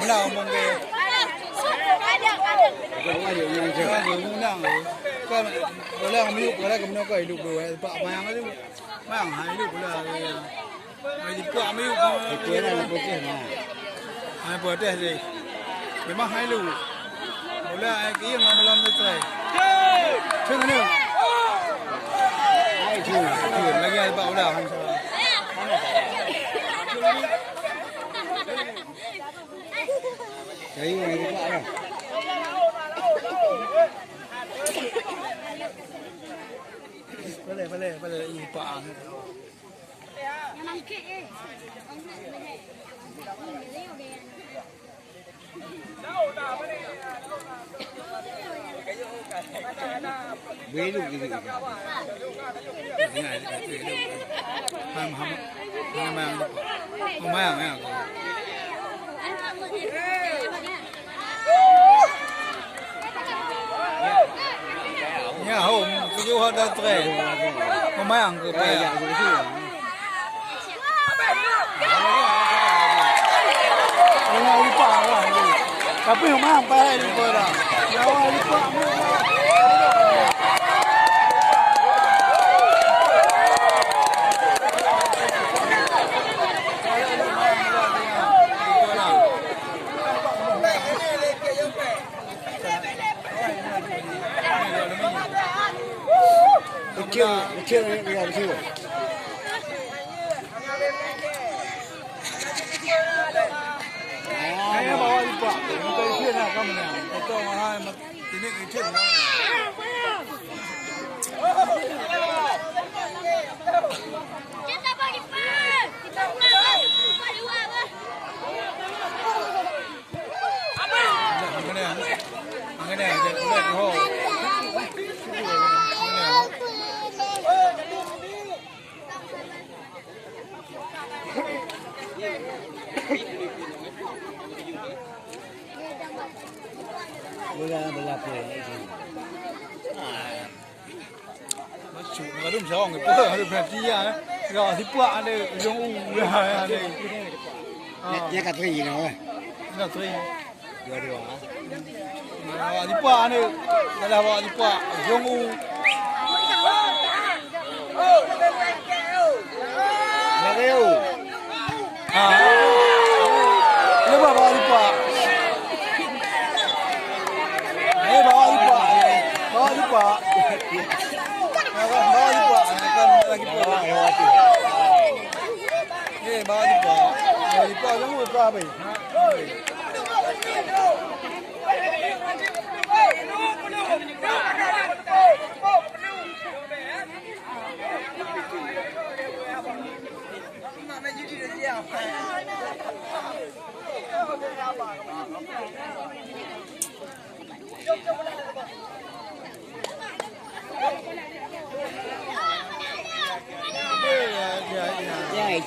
Nào mong về cái bữa nay không bữa nay cũng nó cày đục rồi bạ mang cái mang hai đục là mày đi qua mấy cái này là bữa kia mà hai bữa đây gì cái mang hai đục bữa nay cái gì mà làm cái này chơi cái nào ai chơi chơi lagi ada bau dah đấy này các bạn ơi bây giờ im bạ bế được cái gì này ham mang nhà hôm cái chỗ họ đã tre không mấy ăn cái bây giờ cái gì này đi qua rồi tapi không mấy ănไปได้ดีกว่าล่ะแล้วđi qua chưa bây giờ chưa cái bao nhiêu quả cái chuyện nào các mình làm cái to mà hai mà tính cái chuyện đó cái này cái hồ bela chủ nó đúng sao người bữa nó phải chi à rồi thì bữa đây dùng u đây nhắc cái gì nữa nó thôi được được rồi thì bữa này là bọn thì bữa dùng u là kêu nếu mà bọn thì bữa đây bao nhiêu quả kan lagi quả đây bao nhiêu quả giống như quả vậy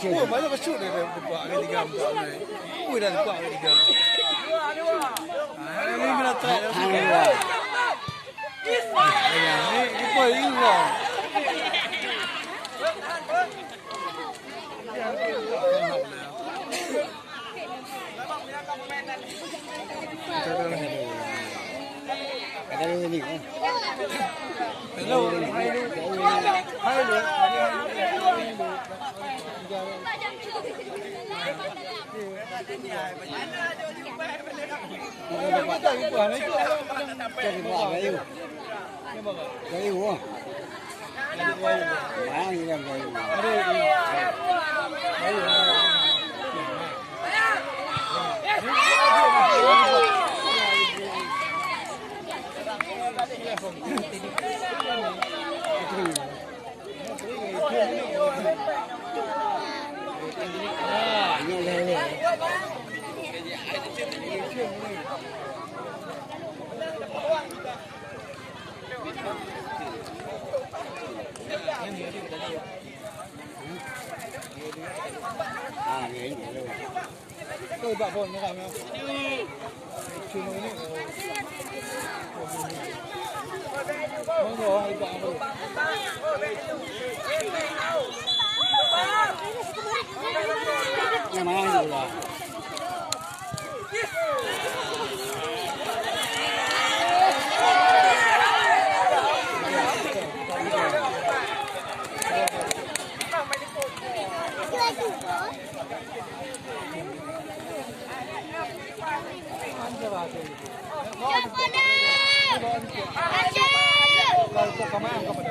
ủa mấy cái chút này quả cái gì gầm này ui là quả cái gì gầm này mình là chạy nó cái quầy gì rồi cái đó gì không hello hay luôn cái yêu quá má gì làm rồi tôi bảo bọn nó làm không chưa nói nữa không rồi bảo rồi nhà máy rồi là Hãy subscribe cho kênh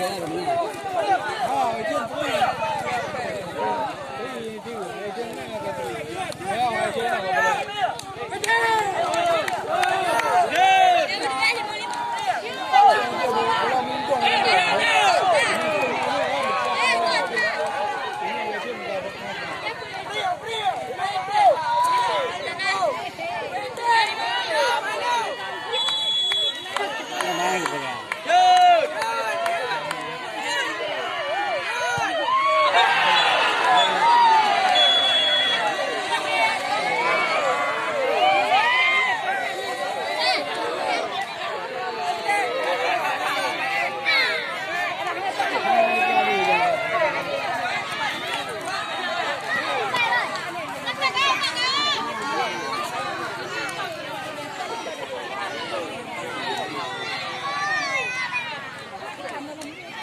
Ghiền Mì Gõ để không bỏ lỡ